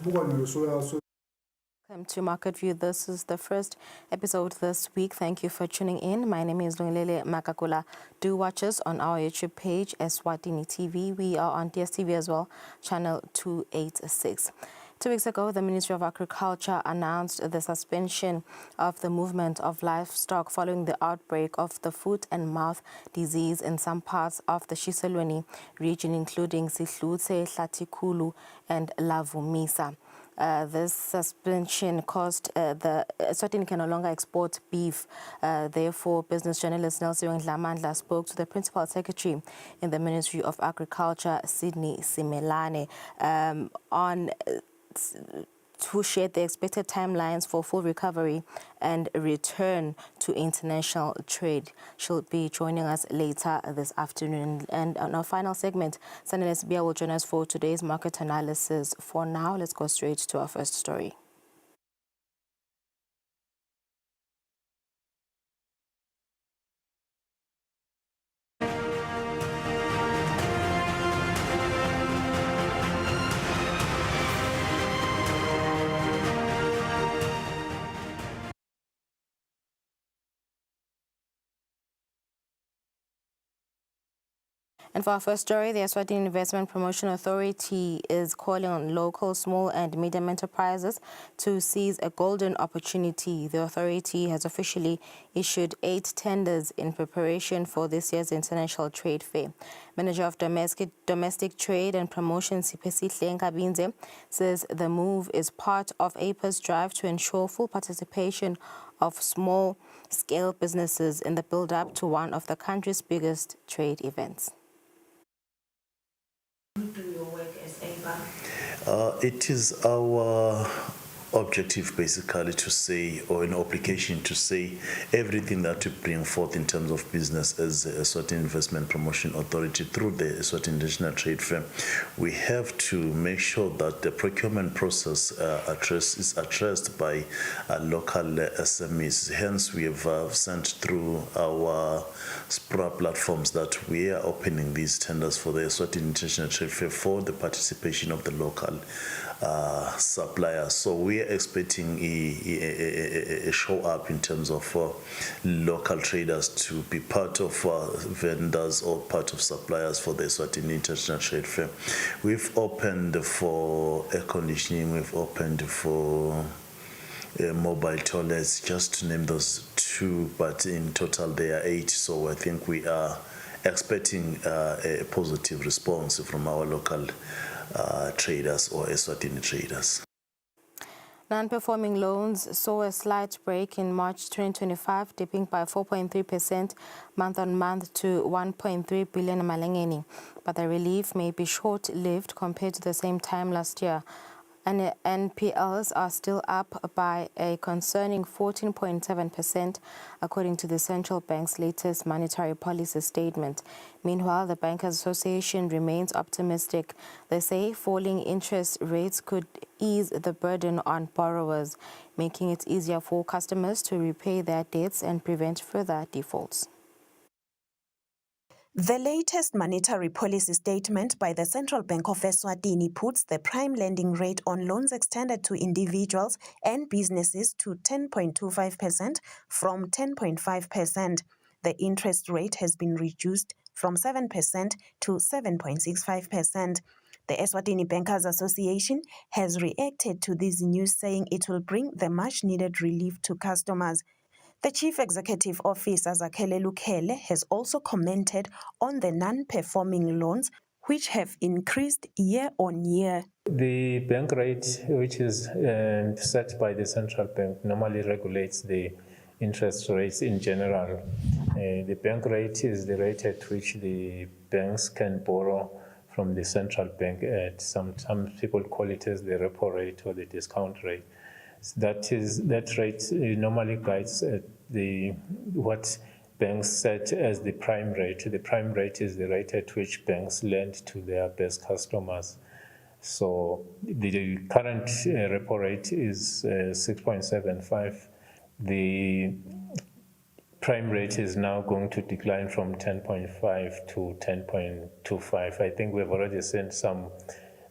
Welcome to Market View. This is the first episode this week. Thank you for tuning in. My name is Lunglele Makakula. Do watch us on our YouTube page, Eswatini TV. We are on DSTV as well, channel 286. 2 weeks ago, the Ministry of Agriculture announced the suspension of the movement of livestock following the outbreak of the foot and mouth disease in some parts of the Eswatini region, including Sihlutse, Hlatikulu, and Lavumisa. This suspension caused the Eswatini can no longer export beef. Therefore, business journalist Nelson Dlamandla spoke to the Principal Secretary in the Ministry of Agriculture, Sydney Simelane, who shared the expected timelines for full recovery and return to international trade. She'll be joining us later this afternoon. And on our final segment, Sanele Sibia will join us for today's market analysis. For now, let's go straight to our first story. And for our first story, the Eswatini Investment Promotion Authority is calling on local, small and medium enterprises to seize a golden opportunity. The authority has officially issued 8 tenders in preparation for this year's International Trade Fair. Manager of Domestic Trade and Promotion, Sipesihle Nkabinze, says the move is part of APA's drive to ensure full participation of small-scale businesses in the build-up to one of the country's biggest trade events. It is our objective basically to say, or an obligation to say, everything that we bring forth in terms of business as the Eswatini Investment Promotion Authority through the Eswatini International Trade Fair. We have to make sure that the procurement process is addressed by local SMEs. Hence, we have sent through our SPRA platforms that we are opening these tenders for the Eswatini International Trade Fair for the participation of the local suppliers. So we are expecting a show up in terms of local traders to be part of vendors or part of suppliers for the Eswatini International Trade Fair. We've opened for air conditioning, we've opened for mobile toilets, just to name those 2, but in total there are 8. So I think we are expecting a positive response from our local traders or Eswatini traders. Non-performing loans saw a slight break in March 2025, dipping by 4.3% month-on-month to 1.3 billion malengeni. But the relief may be short-lived compared to the same time last year. And NPLs are still up by a concerning 14.7%, according to the central bank's latest monetary policy statement. Meanwhile, the Bankers Association remains optimistic. They say falling interest rates could ease the burden on borrowers, making it easier for customers to repay their debts and prevent further defaults. The latest monetary policy statement by the Central Bank of Eswatini puts the prime lending rate on loans extended to individuals and businesses to 10.25% from 10.5%. The interest rate has been reduced from 7% to 7.65%. The Eswatini Bankers Association has reacted to this news, saying it will bring the much-needed relief to customers. The Chief Executive Officer, Zakhele Lukhele, has also commented on the non-performing loans, which have increased year on year. The bank rate, which is set by the central bank, normally regulates the interest rates in general. The bank rate is the rate at which the banks can borrow from the central bank at some people call it as the repo rate or the discount rate. That rate normally guides what banks set as the prime rate. The prime rate is the rate at which banks lend to their best customers. So the current repo rate is 6.75. The prime rate is now going to decline from 10.5 to 10.25. I think we've already seen some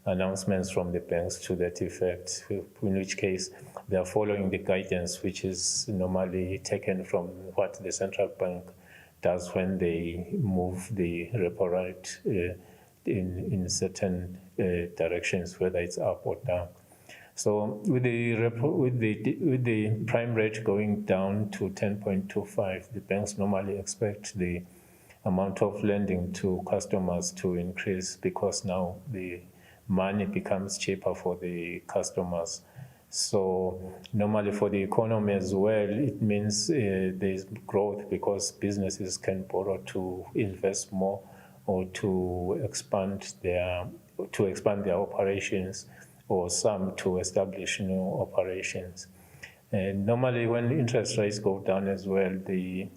announcements from the banks to that effect, in which case they are following the guidance which is normally taken from what the central bank does when they move the repo rate in certain directions, whether it's up or down. So with the prime rate going down to 10.25, the banks normally expect the amount of lending to customers to increase because now the money becomes cheaper for the customers. So normally for the economy as well, it means there's growth because businesses can borrow to invest more or to expand their operations, or some to establish new operations. And normally when interest rates go down as well, the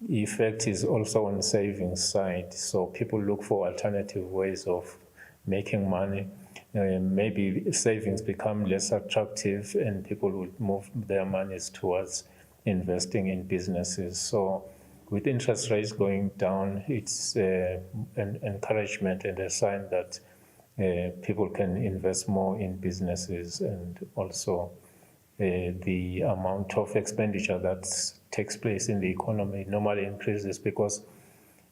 effect is also on the savings side. So people look for alternative ways of making money. Maybe savings become less attractive and people would move their monies towards investing in businesses. So with interest rates going down, it's an encouragement and a sign that people can invest more in businesses, and also the amount of expenditure that takes place in the economy normally increases because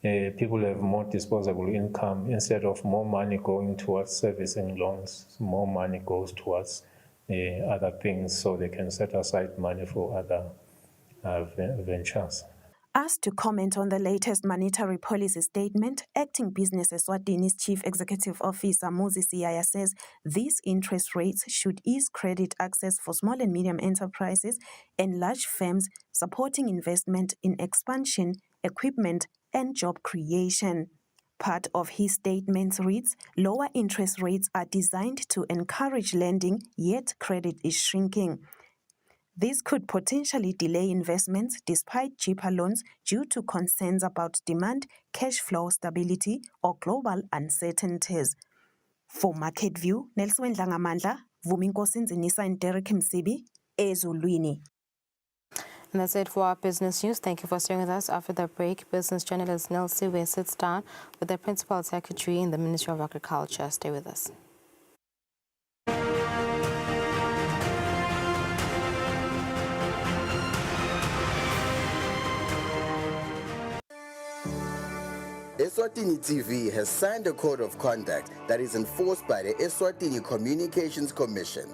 people have more disposable income. Instead of more money going towards servicing loans, more money goes towards other things, so they can set aside money for other ventures. Asked to comment on the latest monetary policy statement, Acting Business Eswatini's Chief Executive Officer Moses Siyaya says these interest rates should ease credit access for small and medium enterprises and large firms, supporting investment in expansion, equipment, and job creation. Part of his statement reads, lower interest rates are designed to encourage lending, yet credit is shrinking. This could potentially delay investments despite cheaper loans due to concerns about demand, cash flow stability, or global uncertainties. For Market View, Nelson Dlangamandla, Vumi Nkosi and Derek Msibi, Ezulwini. And that's it for our business news. Thank you for staying with us. After the break, business journalist Nelson Siwe sits down with the Principal Secretary in the Ministry of Agriculture. Stay with us. Eswatini TV has signed a code of conduct that is enforced by the Eswatini Communications Commission.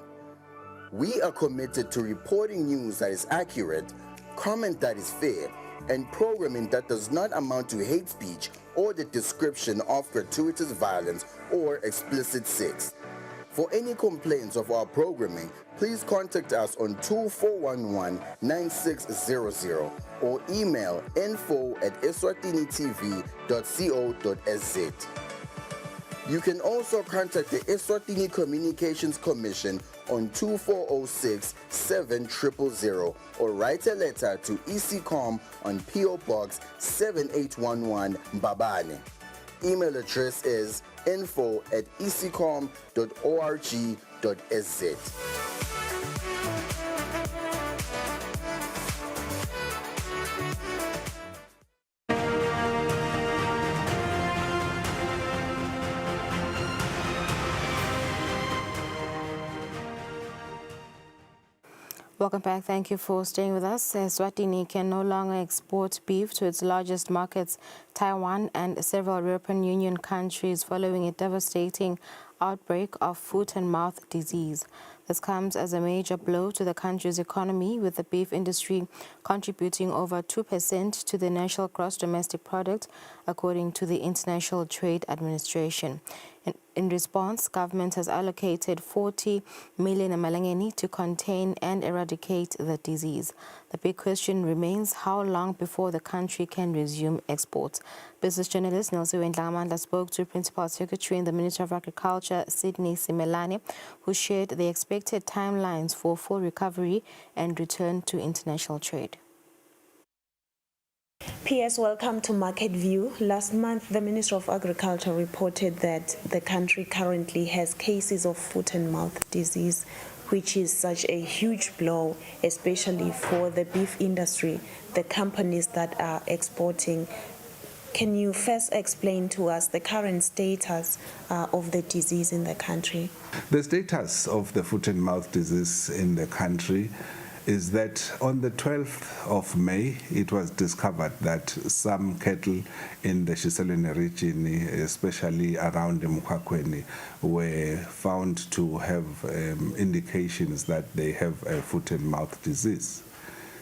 We are committed to reporting news that is accurate, comment that is fair, and programming that does not amount to hate speech or the description of gratuitous violence or explicit sex. For any complaints of our programming, please contact us on 2411-9600 or email info@eswatinitv.co.za. You can also contact the Eswatini Communications Commission on 2406-7000 or write a letter to ECCOM on PO Box 7811 Mbabane. Email address is info@ecom.org.za. Welcome back. Thank you for staying with us. Eswatini can no longer export beef to its largest markets, Taiwan and several European Union countries, following a devastating outbreak of foot and mouth disease. This comes as a major blow to the country's economy, with the beef industry contributing over 2% to the national gross domestic product, according to the International Trade Administration. In response, government has allocated 40 million emalangeni to contain and eradicate the disease. The big question remains how long before the country can resume exports. Business journalist Nelson Dlangamandla spoke to Principal Secretary in the Ministry of Agriculture, Sydney Simelane, who shared the expected timelines for full recovery and return to international trade. PS, welcome to Market View. Last month, the Ministry of Agriculture reported that the country currently has cases of foot and mouth disease, which is such a huge blow, especially for the beef industry, the companies that are exporting Can you first explain to us the current status of the disease in the country? The status of the foot and mouth disease in the country is that on the 12th of May, it was discovered that some cattle in the Eswatini region, especially around Mukakweni, were found to have indications that they have a foot and mouth disease.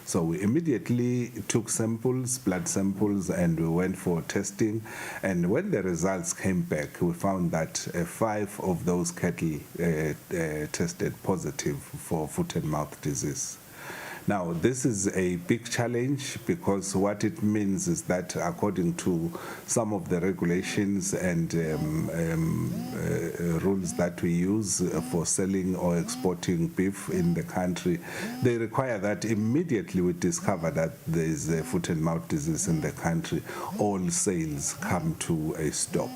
So we immediately took samples, blood samples, and we went for testing. And when the results came back, we found that 5 of those cattle tested positive for foot and mouth disease. Now, this is a big challenge because what it means is that according to some of the regulations and rules that we use for selling or exporting beef in the country, they require that immediately we discover that there is a foot and mouth disease in the country, all sales come to a stop.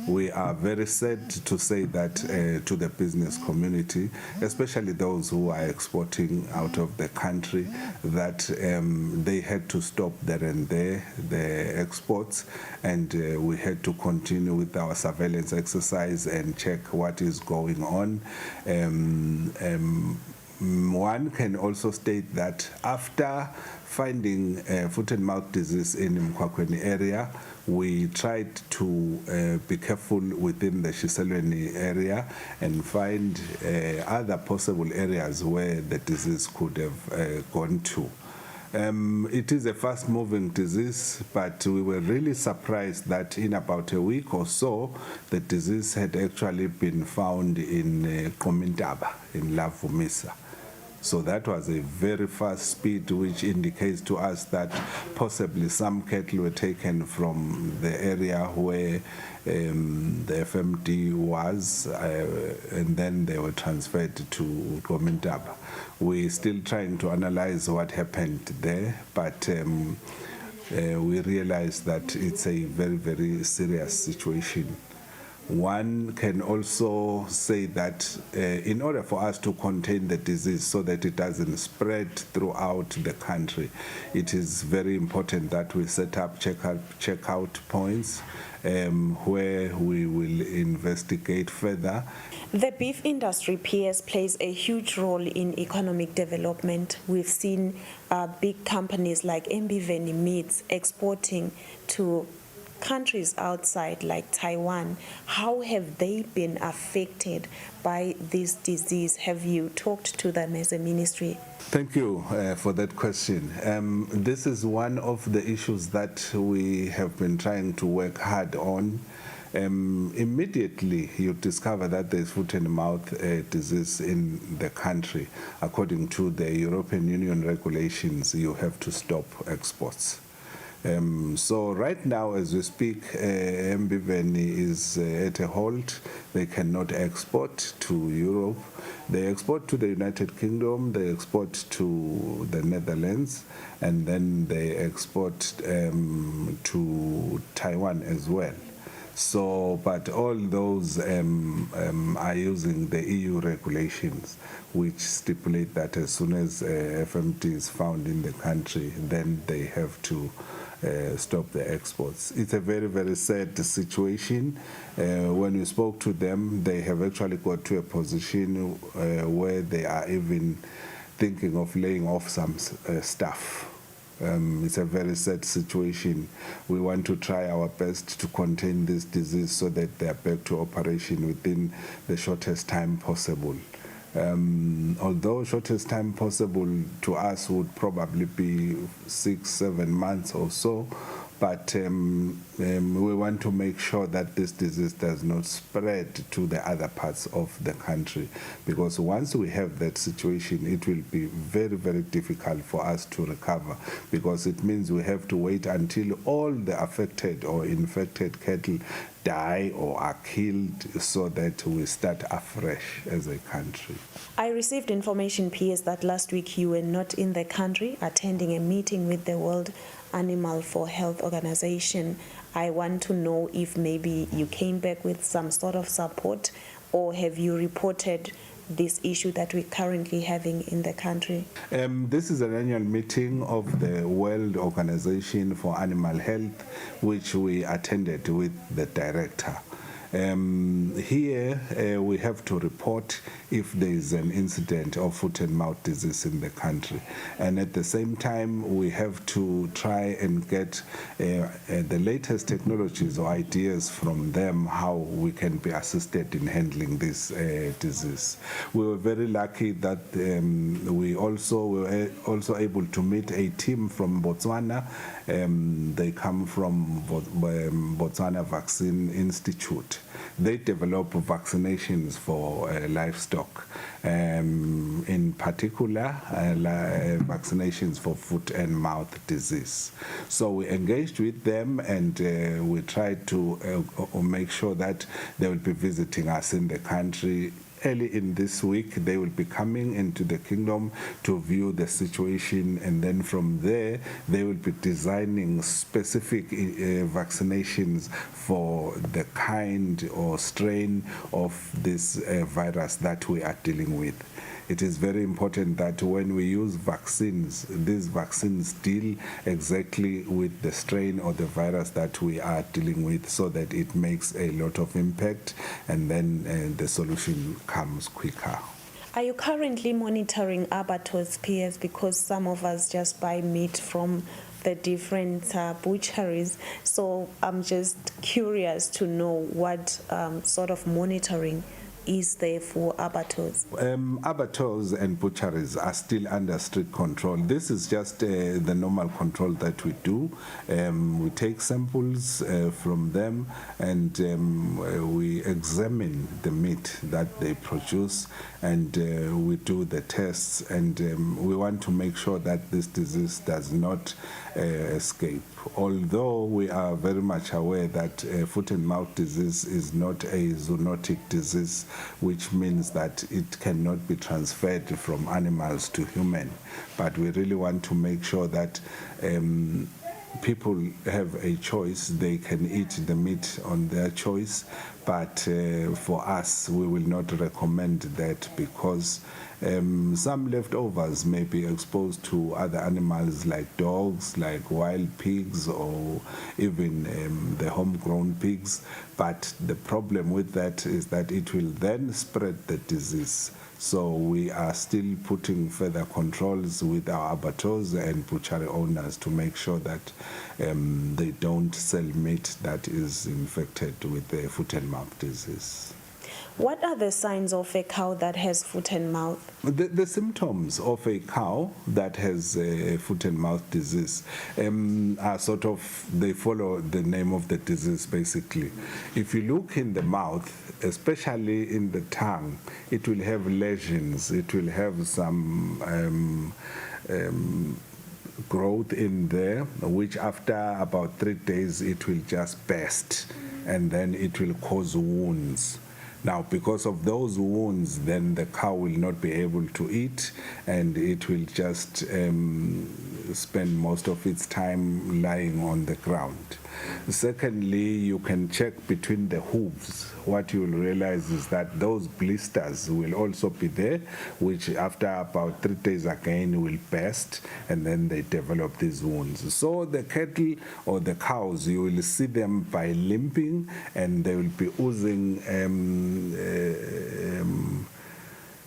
We are very sad to say that to the business community, especially those who are exporting out of the country, that they had to stop there and there the exports, and we had to continue with our surveillance exercise and check what is going on. One can also state that after finding foot and mouth disease in the Mukakweni area, we tried to be careful within the Eswatini area and find other possible areas where the disease could have gone to. It is a fast-moving disease, but we were really surprised that in about a week or so, the disease had actually been found in Komintaba, in Lavumisa. So that was a very fast speed, which indicates to us that possibly some cattle were taken from the area where the FMD was, and then they were transferred to Komintaba. We're still trying to analyze what happened there, but we realized that it's a very, very serious situation. One can also say that in order for us to contain the disease so that it doesn't spread throughout the country, it is very important that we set up check-out points where we will investigate further. The beef industry, PS, plays a huge role in economic development. We've seen big companies like Eswatini Meats exporting to countries outside like Taiwan. How have they been affected by this disease? Have you talked to them as a ministry? Thank you for that question. This is one of the issues that we have been trying to work hard on. Immediately you discover that there's foot and mouth disease in the country. According to the European Union regulations, you have to stop exports. So right now, as we speak, Eswatini is at a halt. They cannot export to Europe. They export to the United Kingdom, they export to the Netherlands, and then they export to Taiwan as well. So, but all those are using the EU regulations, which stipulate that as soon as FMT is found in the country, then they have to stop the exports. It's a very, very sad situation. When we spoke to them, they have actually got to a position where they are even thinking of laying off some staff. It's a very sad situation. We want to try our best to contain this disease so that they are back to operation within the shortest time possible. Although shortest time possible to us would probably be 6-7 months or so, but we want to make sure that this disease does not spread to the other parts of the country, because once we have that situation, it will be very, very difficult for us to recover, because it means we have to wait until all the affected or infected cattle die or are killed so that we start afresh as a country. I received information, PS, that last week you were not in the country attending a meeting with the World Animal for Health Organization. I want to know if maybe you came back with some sort of support, or have you reported this issue that we're currently having in the country? This is an annual meeting of the World Organization for Animal Health, which we attended with the director. Here we have to report if there is an incident of foot and mouth disease in the country, and at the same time we have to try and get the latest technologies or ideas from them how we can be assisted in handling this disease. We were very lucky that we were also able to meet a team from Botswana. They come from Botswana Vaccine Institute. They develop vaccinations for livestock, in particular vaccinations for foot and mouth disease. So we engaged with them, and we tried to make sure that they will be visiting us in the country. Early in this week, they will be coming into the kingdom to view the situation, and then from there, they will be designing specific vaccinations for the kind or strain of this virus that we are dealing with. It is very important that when we use vaccines, these vaccines deal exactly with the strain or the virus that we are dealing with, so that it makes a lot of impact, and then the solution comes quicker. Are you currently monitoring abattoirs, PS, because some of us just buy meat from the different butcheries? So I'm just curious to know what sort of monitoring is there for abattoirs? Abattoirs and butcheries are still under strict control. This is just the normal control that we do. We take samples from them, and we examine the meat that they produce, and we do the tests, and we want to make sure that this disease does not escape. Although we are very much aware that foot and mouth disease is not a zoonotic disease, which means that it cannot be transferred from animals to human, but we really want to make sure that people have a choice. They can eat the meat on their choice, but for us, we will not recommend that, because some leftovers may be exposed to other animals like dogs, like wild pigs, or even the homegrown pigs. But the problem with that is that it will then spread the disease. So we are still putting further controls with our abattoirs and butchery owners to make sure that they don't sell meat that is infected with the foot and mouth disease. What are the signs of a cow that has foot and mouth? The symptoms of a cow that has foot and mouth disease are sort of, they follow the name of the disease basically. If you look in the mouth, especially in the tongue, it will have lesions, it will have some growth in there, which after about 3 days it will just burst, and then it will cause wounds. Now, because of those wounds, then the cow will not be able to eat, and it will just spend most of its time lying on the ground. Secondly, you can check between the hooves. What you will realize is that those blisters will also be there, which after about 3 days again will burst, and then they develop these wounds. So the cattle or the cows, you will see them by limping, and they will be oozing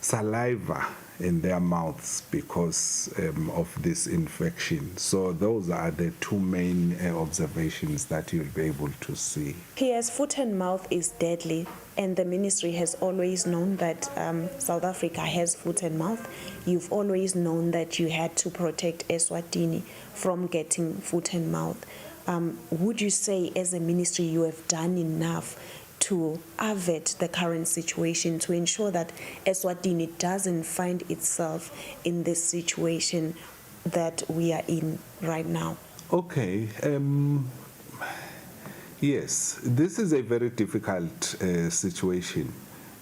saliva in their mouths because of this infection. So those are the two main observations that you'll be able to see. PS, foot and mouth is deadly, and the ministry has always known that South Africa has foot and mouth. You've always known that you had to protect Eswatini from getting foot and mouth. Would you say as a ministry you have done enough to avert the current situation, to ensure that Eswatini doesn't find itself in this situation that we are in right now? Okay. Yes, this is a very difficult situation.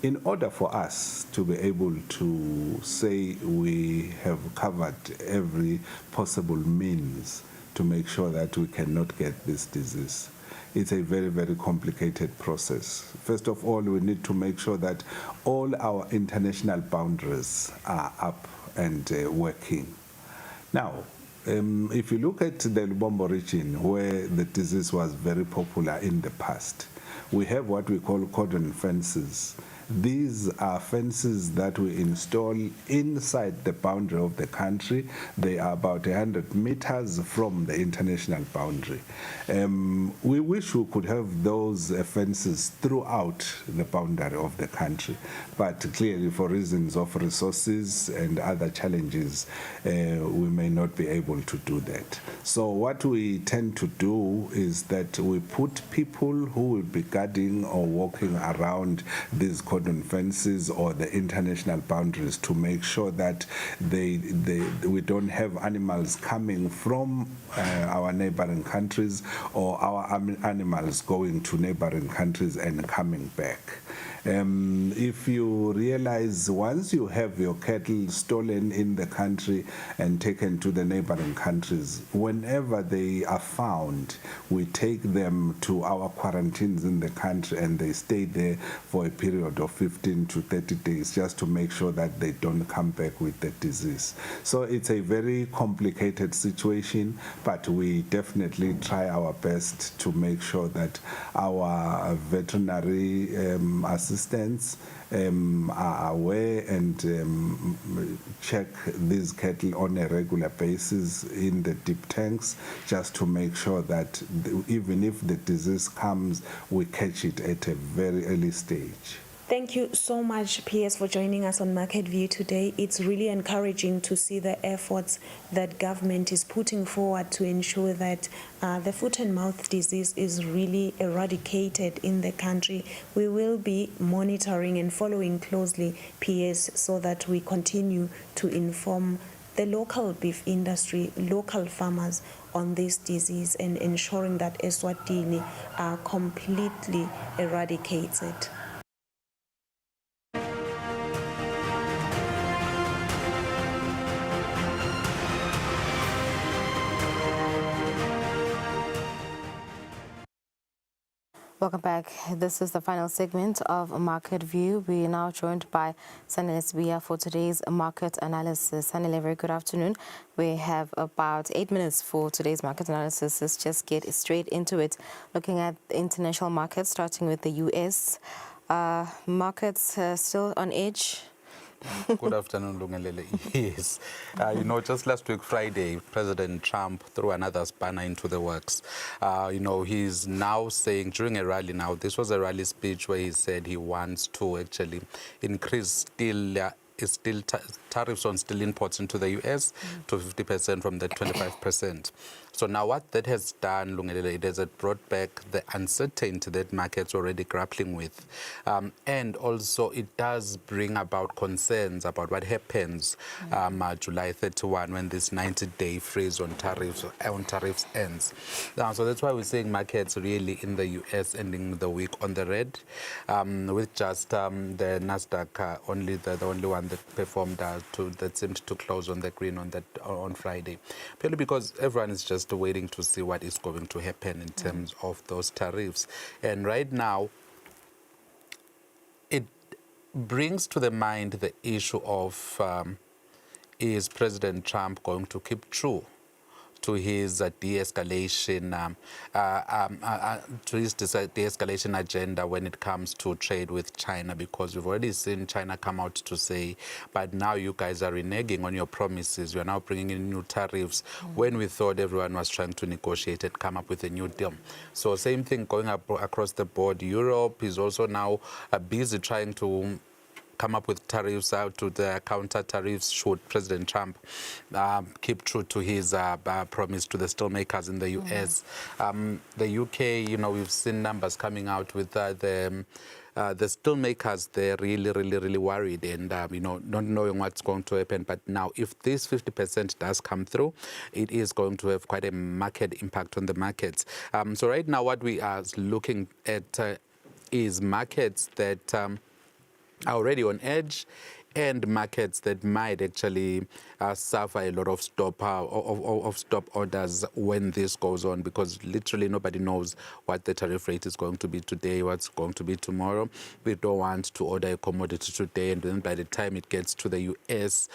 In order for us to be able to say we have covered every possible means to make sure that we cannot get this disease, it's a very, very complicated process. First of all, we need to make sure that all our international boundaries are up and working. Now, if you look at the Lubombo region, where the disease was very popular in the past, we have what we call cordon fences. These are fences that we install inside the boundary of the country. They are about 100 meters from the international boundary. We wish we could have those fences throughout the boundary of the country, but clearly for reasons of resources and other challenges, we may not be able to do that. So what we tend to do is that we put people who will be guarding or walking around these cordon fences or the international boundaries to make sure that we don't have animals coming from our neighboring countries or our animals going to neighboring countries and coming back. If you realize once you have your cattle stolen in the country and taken to the neighboring countries, whenever they are found, we take them to our quarantines in the country and they stay there for a period of 15 to 30 days just to make sure that they don't come back with the disease. So it's a very complicated situation, but we definitely try our best to make sure that our veterinary assistants are aware and check these cattle on a regular basis in the deep tanks, just to make sure that even if the disease comes, we catch it at a very early stage. Thank you so much, PS, for joining us on Market View today. It's really encouraging to see the efforts that government is putting forward to ensure that the foot and mouth disease is really eradicated in the country. We will be monitoring and following closely, PS, so that we continue to inform the local beef industry, local farmers on this disease, and ensuring that Eswatini are completely eradicated. Welcome back. This is the final segment of Market View. We are now joined by Sanile Sibia for today's market analysis. Sanile, very good afternoon. We have about 8 minutes for today's market analysis. Let's just get straight into it. Looking at the international markets, starting with the U.S. Markets still on edge. Good afternoon, Lungelele. Yes. Just last week, Friday, President Trump threw another spanner into the works. He's now saying during a rally now, this was a rally speech where he said he wants to actually increase tariffs on steel imports into the U.S. to 50% from the 25%. So now what that has done, Lungelele, it has brought back the uncertainty that markets are already grappling with. And also it does bring about concerns about what happens July 31 when this 90-day freeze on tariffs ends. So that's why we're seeing markets really in the U.S. ending the week on the red, with just the Nasdaq the only one that performed that seemed to close on the green on Friday, purely because everyone is just waiting to see what is going to happen in terms of those tariffs. And right now, it brings to the mind the issue of is President Trump going to keep true to his de-escalation agenda when it comes to trade with China, because we've already seen China come out to say, but now you guys are reneging on your promises. You are now bringing in new tariffs when we thought everyone was trying to negotiate and come up with a new deal. So same thing going up across the board. Europe is also now busy trying to come up with tariffs out to the counter tariffs should President Trump keep true to his promise to the steelmakers in the U.S. The U.K., we've seen numbers coming out with the steelmakers. They're really worried and not knowing what's going to happen. But now, if this 50% does come through, it is going to have quite a market impact on the markets. So right now, what we are looking at is markets that are already on edge, and markets that might actually suffer a lot of stop orders when this goes on, because literally nobody knows what the tariff rate is going to be today, what's going to be tomorrow. We don't want to order a commodity today, and then by the time it gets to the US,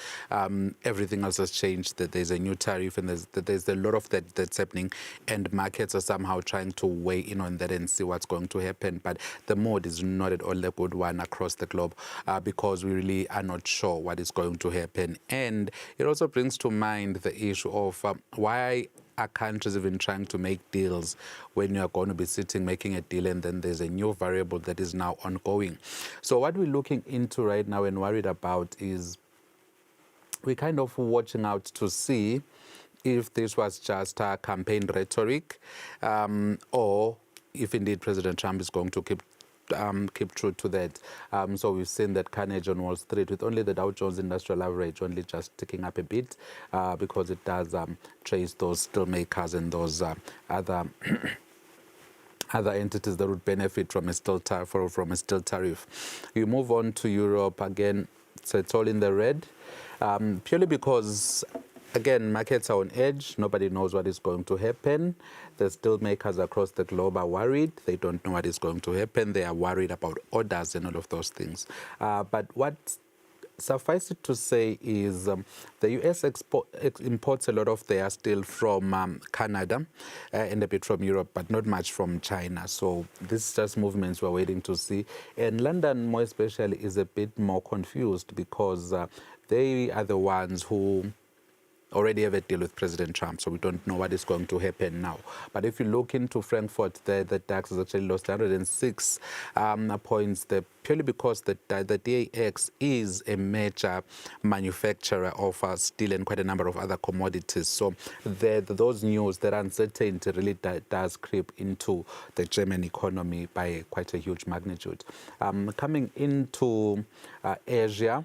everything else has changed. That there's a new tariff, and there's a lot of that's happening, and markets are somehow trying to weigh in on that and see what's going to happen. But the mood is not at all a good one across the globe, because we really are not sure what is going to happen. And it also brings to mind the issue of why are countries even trying to make deals when you are going to be sitting making a deal and then there's a new variable that is now ongoing. So what we're looking into right now and worried about is we're kind of watching out to see if this was just a campaign rhetoric, or if indeed President Trump is going to keep true to that. So we've seen that carnage on Wall Street, with only the Dow Jones Industrial Average only just ticking up a bit, because it does trace those steel makers and those other other entities that would benefit from a steel tariff. You move on to Europe again, so it's all in the red, purely because, again, markets are on edge. Nobody knows what is going to happen. The steel makers across the globe are worried. They don't know what is going to happen. They are worried about orders and all of those things. But what suffice it to say is the U.S. imports a lot of their steel from Canada and a bit from Europe, but not much from China. So this is just movements we're waiting to see. And London, more especially, is a bit more confused because they are the ones who already have a deal with President Trump, so we don't know what is going to happen now. But if you look into Frankfurt, the DAX has actually lost 106 points there, purely because the DAX is a major manufacturer of steel and quite a number of other commodities. So those news, that uncertainty really does creep into the German economy by quite a huge magnitude. Coming into Asia,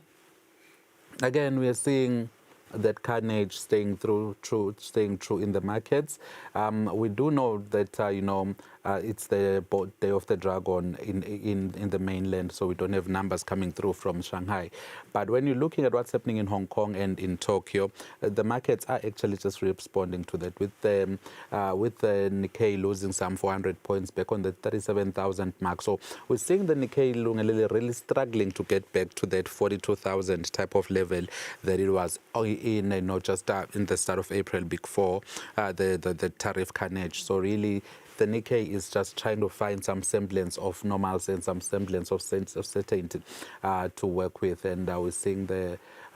again, we are seeing that carnage staying true in the markets. We do know that it's the Day of the Dragon in the mainland, so we don't have numbers coming through from Shanghai. But when you're looking at what's happening in Hong Kong and in Tokyo, the markets are actually just responding to that, with the Nikkei losing some 400 points back on the 37,000 mark. So we're seeing the Nikkei really struggling to get back to that 42,000 type of level that it was in, just in the start of April before the tariff carnage. So really, the Nikkei is just trying to find some semblance of normalcy and some semblance of sense of certainty to work with. And we're seeing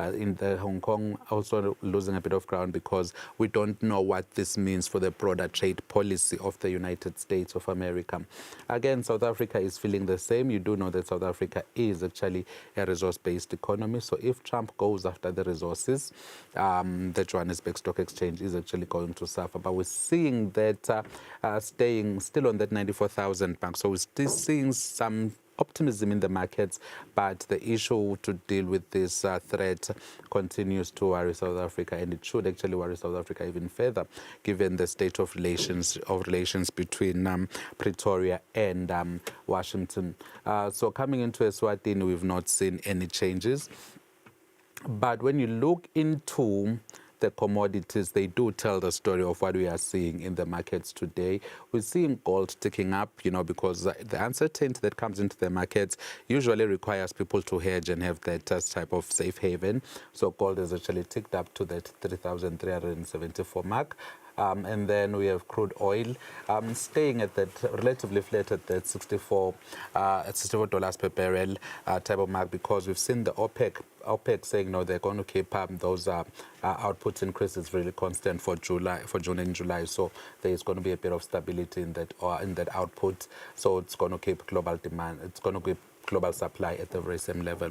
in the Hong Kong also losing a bit of ground, because we don't know what this means for the broader trade policy of the United States of America. Again, South Africa is feeling the same. You do know that South Africa is actually a resource-based economy. So if Trump goes after the resources, the Johannesburg Stock Exchange is actually going to suffer. But we're seeing that staying still on that 94,000 mark. So we're still seeing some optimism in the markets, but the issue to deal with this threat continues to worry South Africa, and it should actually worry South Africa even further, given the state of relations between Pretoria and Washington. So coming into Eswatini, we've not seen any changes. But when you look into the commodities, they do tell the story of what we are seeing in the markets today. We're seeing gold ticking up, because the uncertainty that comes into the markets usually requires people to hedge and have that type of safe haven. So gold has actually ticked up to that 3,374 mark. And then we have crude oil staying at that relatively flat at that $64 per barrel type of mark, because we've seen the OPEC saying no, they're going to keep those output increases really constant for June and July. So there is going to be a bit of stability in that output. So it's going to keep global demand. It's going to keep global supply at the very same level,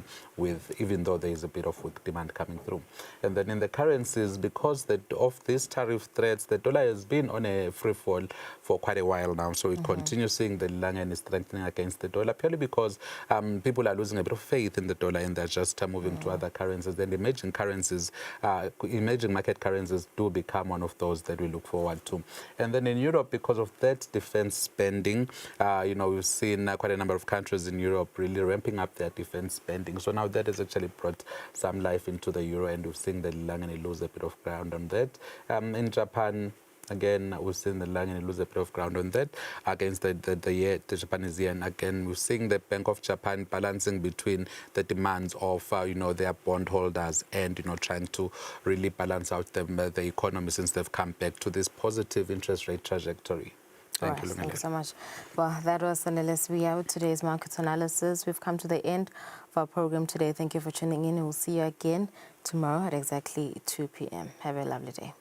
even though there is a bit of weak demand coming through. And then in the currencies, because of these tariff threats, the dollar has been on a free fall for quite a while now. So we continue seeing the Langen is strengthening against the dollar, purely because people are losing a bit of faith in the dollar, and they're just moving to other currencies. Then emerging market currencies do become one of those that we look forward to. And then in Europe, because of that defense spending, we've seen quite a number of countries in Europe really really ramping up their defense spending. So now that has actually brought some life into the euro, and we've seen the Langani lose a bit of ground on that. In Japan, again, we've seen the Langani lose a bit of ground on that against the Japanese yen. Again, we're seeing the Bank of Japan balancing between the demands of their bondholders and trying to really balance out the economy since they've come back to this positive interest rate trajectory. Thank you, Thank you so much. Well, that was Sanellis. We out today's market analysis. We've come to the end of our program today. Thank you for tuning in. We'll see you again tomorrow at exactly 2 p.m. Have a lovely day.